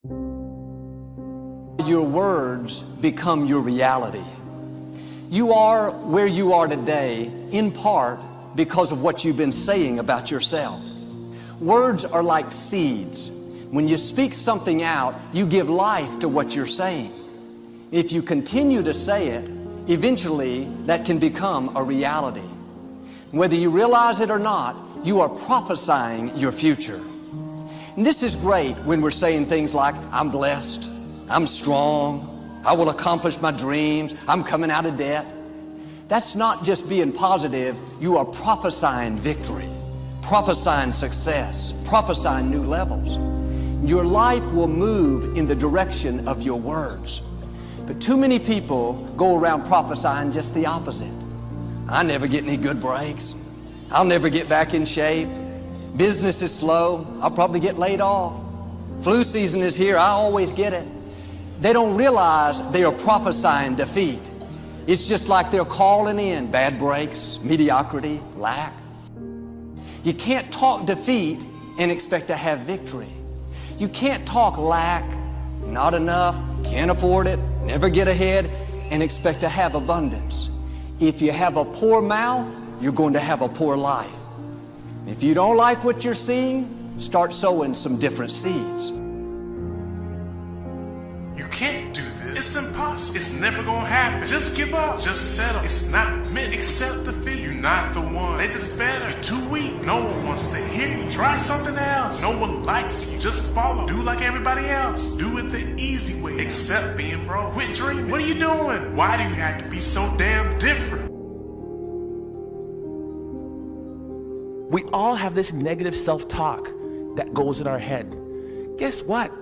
Your words become your reality. You are where you are today in part because of what you've been saying about yourself. Words are like seeds. When you speak something out, you give life to what you're saying. If you continue to say it, eventually that can become a reality. Whether you realize it or not, you are prophesying your future. And this is great when we're saying things like, I'm blessed, I'm strong, I will accomplish my dreams, I'm coming out of debt. That's not just being positive, you are prophesying victory, prophesying success, prophesying new levels. Your life will move in the direction of your words. But too many people go around prophesying just the opposite. I never get any good breaks. I'll never get back in shape. Business is slow. I'll probably get laid off. Flu season is here. I always get it. They don't realize they are prophesying defeat. It's just like they're calling in bad breaks, mediocrity, lack. You can't talk defeat and expect to have victory. You can't talk lack, not enough, can't afford it, never get ahead, and expect to have abundance. If you have a poor mouth, you're going to have a poor life. If you don't like what you're seeing, start sowing some different seeds. You can't do this. It's impossible. It's never gonna happen. Just give up. Just settle. It's not meant. Accept defeat. You're not the one. They just better. You're too weak. No one wants to hear you. Try something else. No one likes you. Just follow. Do like everybody else. Do it the easy way. Accept being broke. Quit dreaming. What are you doing? Why do you have to be so damn different? We all have this negative self-talk that goes in our head. Guess what?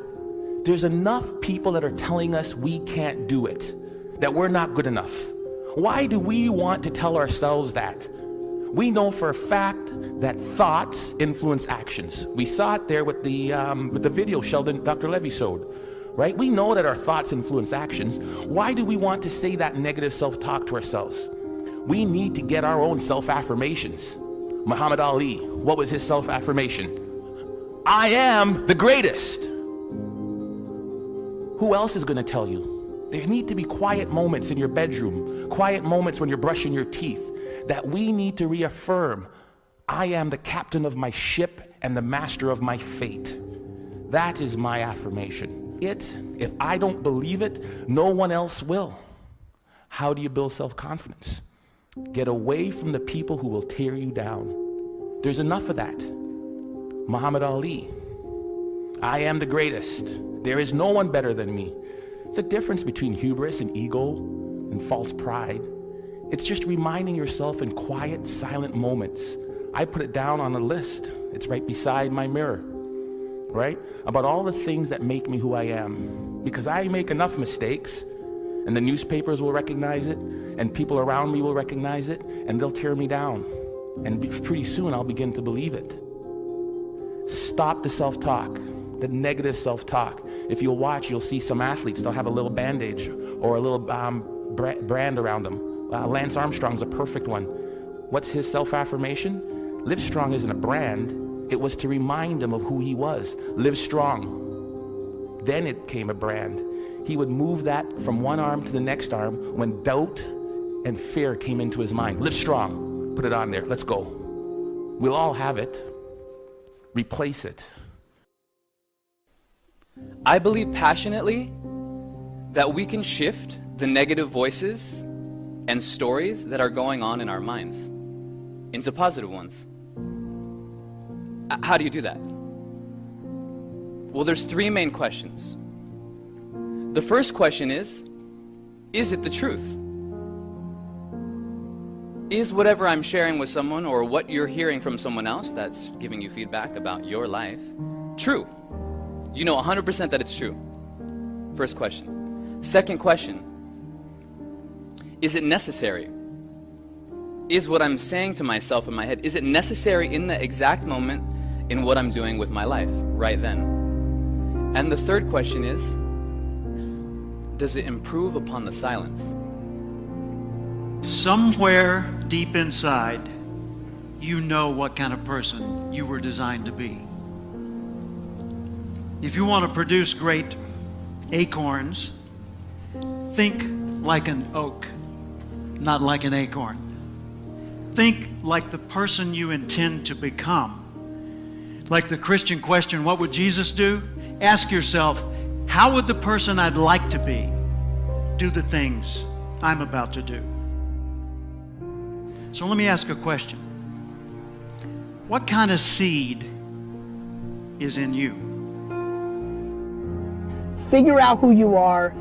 There's enough people that are telling us we can't do it, that we're not good enough. Why do we want to tell ourselves that? We know for a fact that thoughts influence actions. We saw it there with the video Dr. Levy showed, right? We know that our thoughts influence actions. Why do we want to say that negative self-talk to ourselves? We need to get our own self-affirmations. Muhammad Ali, what was his self-affirmation? I am the greatest. Who else is going to tell you? There need to be quiet moments in your bedroom, quiet moments when you're brushing your teeth, that we need to reaffirm, I am the captain of my ship and the master of my fate. That is my affirmation. If I don't believe it, no one else will. How do you build self-confidence? Get away from the people who will tear you down. There's enough of that. Muhammad Ali, I am the greatest. There is no one better than me. It's a difference between hubris and ego and false pride. It's just reminding yourself in quiet, silent moments. I put it down on a list. It's right beside my mirror, right? About all the things that make me who I am. Because I make enough mistakes, and the newspapers will recognize it, and people around me will recognize it, and they'll tear me down. And pretty soon I'll begin to believe it. Stop the self-talk, the negative self-talk. If you'll watch, you'll see some athletes, they'll have a little bandage or a little brand around them. Lance Armstrong's a perfect one. What's his self-affirmation? Live Strong isn't a brand. It was to remind him of who he was. Live strong. Then it became a brand. He would move that from one arm to the next arm when doubt and fear came into his mind. Live strong. Put it on there. Let's go. We'll all have it. Replace it. I believe passionately that we can shift the negative voices and stories that are going on in our minds into positive ones. How do you do that? Well, there's three main questions. The first question is it the truth? Is whatever I'm sharing with someone or what you're hearing from someone else that's giving you feedback about your life true? You know 100% that it's true. First question. Second question, is it necessary? Is what I'm saying to myself in my head, is it necessary in the exact moment in what I'm doing with my life right then? And the third question is, does it improve upon the silence? Somewhere deep inside, you know what kind of person you were designed to be. If you want to produce great acorns, think like an oak, not like an acorn. Think like the person you intend to become. Like the Christian question, what would Jesus do? Ask yourself, how would the person I'd like to be do the things I'm about to do? So let me ask a question. What kind of seed is in you? Figure out who you are,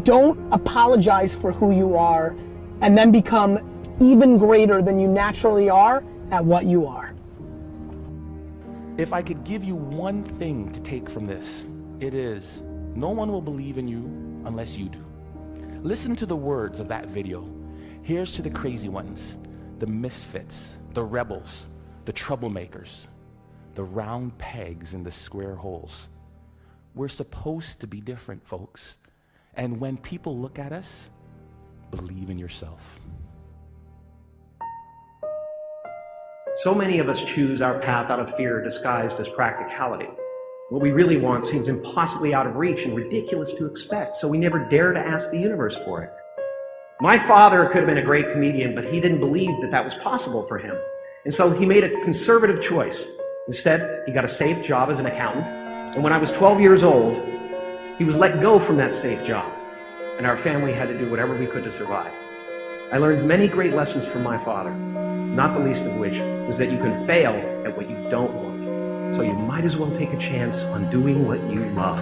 don't apologize for who you are, and then become even greater than you naturally are at what you are. If I could give you one thing to take from this, it is, no one will believe in you unless you do. Listen to the words of that video. Here's to the crazy ones, the misfits, the rebels, the troublemakers, the round pegs in the square holes. We're supposed to be different, folks. And when people look at us, believe in yourself. So many of us choose our path out of fear disguised as practicality. What we really want seems impossibly out of reach and ridiculous to expect, so we never dare to ask the universe for it. My father could have been a great comedian, but he didn't believe that that was possible for him. And so he made a conservative choice. Instead, he got a safe job as an accountant. And when I was 12 years old, he was let go from that safe job. And our family had to do whatever we could to survive. I learned many great lessons from my father, not the least of which was that you can fail at what you don't want. So you might as well take a chance on doing what you love.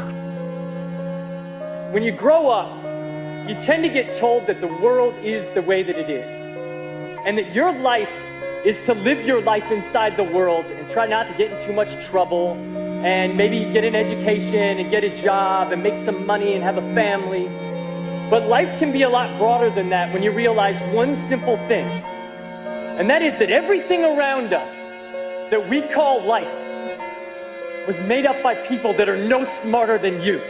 When you grow up, you tend to get told that the world is the way that it is. And that your life is to live your life inside the world and try not to get in too much trouble and maybe get an education and get a job and make some money and have a family. But life can be a lot broader than that when you realize one simple thing. And that is that everything around us that we call life was made up by people that are no smarter than you.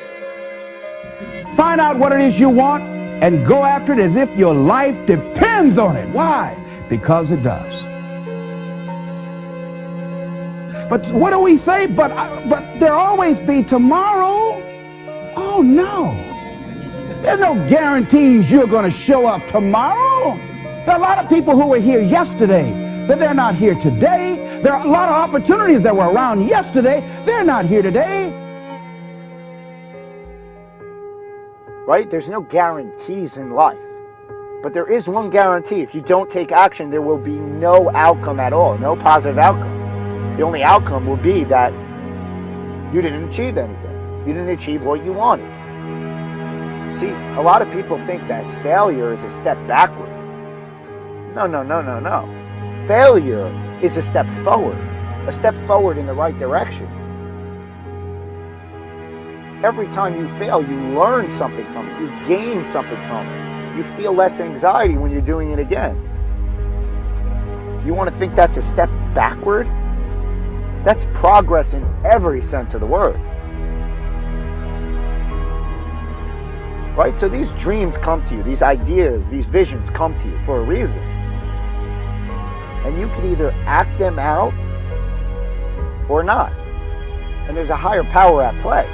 Find out what it is you want and go after it as if your life depends on it. Why? Because it does. But what do we say? But there'll always be tomorrow. Oh no. There's no guarantees you're going to show up tomorrow. There are a lot of people who were here yesterday that they're not here today. There are a lot of opportunities that were around yesterday. They're not here today. Right? There's no guarantees in life. But there is one guarantee. If you don't take action, there will be no outcome at all, no positive outcome. The only outcome will be that you didn't achieve anything. You didn't achieve what you wanted. See, a lot of people think that failure is a step backward. No. Failure is a step forward in the right direction. Every time you fail, you learn something from it. You gain something from it. You feel less anxiety when you're doing it again. You want to think that's a step backward? That's progress in every sense of the word. Right? So these dreams come to you, these ideas, these visions come to you for a reason. And you can either act them out or not. And there's a higher power at play.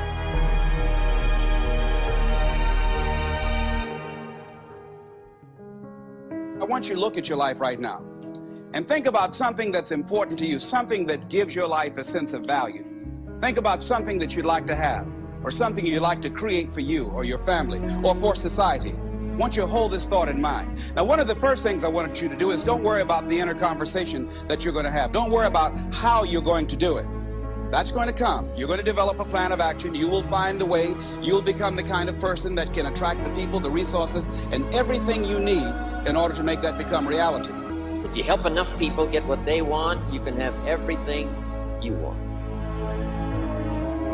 I want you to look at your life right now and think about something that's important to you, something that gives your life a sense of value. Think about something that you'd like to have, or something you'd like to create for you or your family or for society. I want you to hold this thought in mind. Now, one of the first things I want you to do is don't worry about the inner conversation that you're going to have. Don't worry about how you're going to do it. That's going to come. You're going to develop a plan of action. You will find the way. You'll become the kind of person that can attract the people, the resources, and everything you need in order to make that become reality. If you help enough people get what they want, you can have everything you want.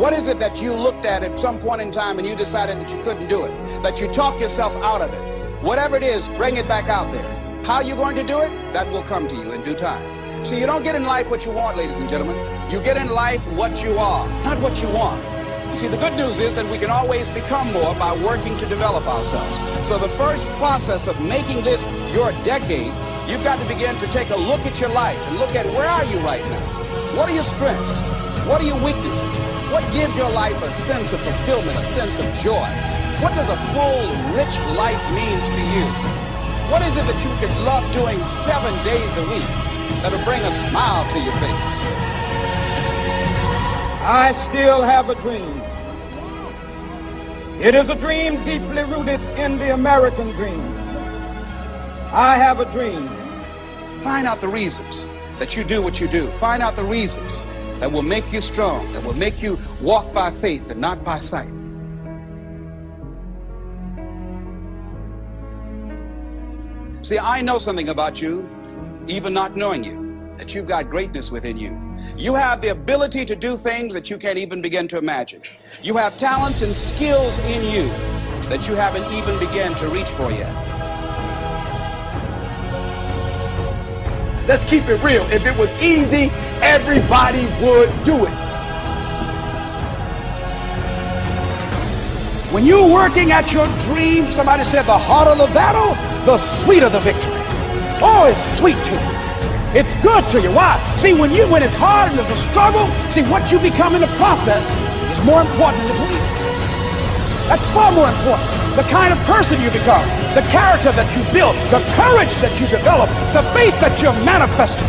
What is it that you looked at some point in time and you decided that you couldn't do it? That you talked yourself out of it? Whatever it is, bring it back out there. How you're going to do it? That will come to you in due time. See, you don't get in life what you want, ladies and gentlemen. You get in life what you are, not what you want. You see, the good news is that we can always become more by working to develop ourselves. So the first process of making this your decade, you've got to begin to take a look at your life and look at where are you right now? What are your strengths? What are your weaknesses? What gives your life a sense of fulfillment, a sense of joy? What does a full, rich life means to you? What is it that you could love doing 7 days a week that'll bring a smile to your face? I still have a dream. It is a dream deeply rooted in the American dream. I have a dream. Find out the reasons that you do what you do. Find out the reasons that will make you strong, that will make you walk by faith and not by sight. See, I know something about you, even not knowing you, that you've got greatness within you. You have the ability to do things that you can't even begin to imagine. You have talents and skills in you that you haven't even begun to reach for yet. Let's keep it real. If it was easy, everybody would do it. When you're working at your dream, somebody said the harder the battle, the sweeter the victory. Oh, it's sweet to you. It's good to you. Why? See, when it's hard and there's a struggle, see, what you become in the process is more important than the dream. That's far more important. The kind of person you become, the character that you build, the courage that you develop, the faith that you're manifesting.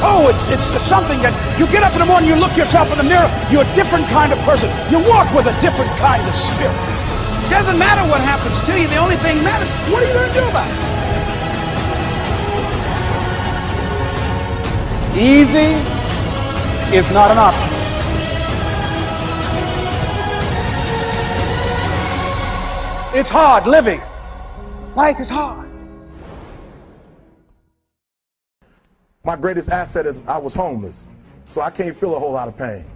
Oh, it's something that you get up in the morning, you look yourself in the mirror, you're a different kind of person. You walk with a different kind of spirit. Doesn't matter what happens to you. The only thing matters, what are you going to do about it? Easy is not an option. It's hard living. Life is hard. My greatest asset is I was homeless, so I can't feel a whole lot of pain.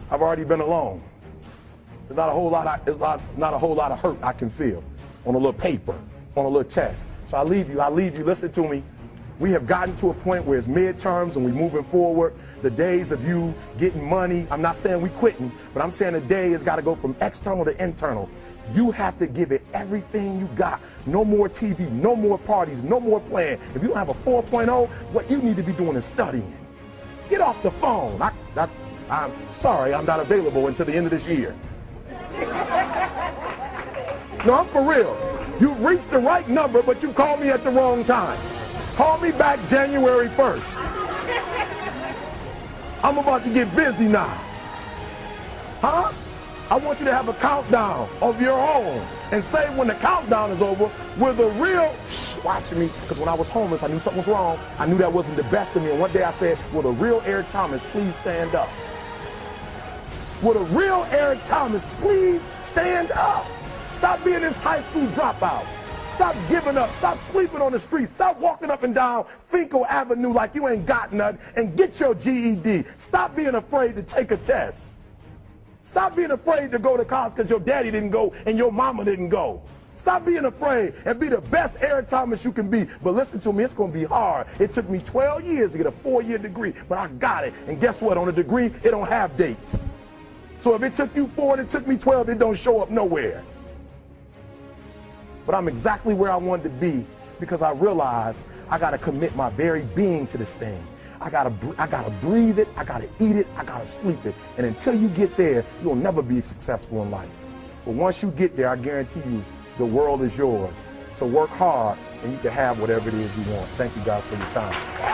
I've already been alone. There's not a whole lot of hurt I can feel on a little paper, on a little test. So I leave you, listen to me. We have gotten to a point where it's midterms and we're moving forward. The days of you getting money, I'm not saying we quitting, but I'm saying the day has got to go from external to internal. You have to give it everything you got. No more TV, no more parties, no more playing. If you don't have a 4.0, what you need to be doing is studying. Get off the phone. I'm sorry, I'm not available until the end of this year. No, I'm for real. You reached the right number, but you called me at the wrong time. Call me back January 1st. I'm about to get busy now. Huh? I want you to have a countdown of your own and say when the countdown is over, we're the real, watch me, because when I was homeless, I knew something was wrong. I knew that wasn't the best of me. And one day I said, will the real Eric Thomas please stand up? Will the real Eric Thomas please stand up? Stop being this high school dropout. Stop giving up. Stop sleeping on the street. Stop walking up and down Finkel Avenue like you ain't got nothing and get your GED. Stop being afraid to take a test. Stop being afraid to go to college because your daddy didn't go and your mama didn't go. Stop being afraid and be the best Eric Thomas you can be. But listen to me, it's going to be hard. It took me 12 years to get a 4-year degree, but I got it. And guess what? On a degree, it don't have dates. So if it took you 4 and it took me 12, it don't show up nowhere. But I'm exactly where I wanted to be because I realized I got to commit my very being to this thing. I gotta breathe it, I gotta eat it, I gotta sleep it. And until you get there, you'll never be successful in life. But once you get there, I guarantee you, the world is yours. So work hard and you can have whatever it is you want. Thank you guys for your time.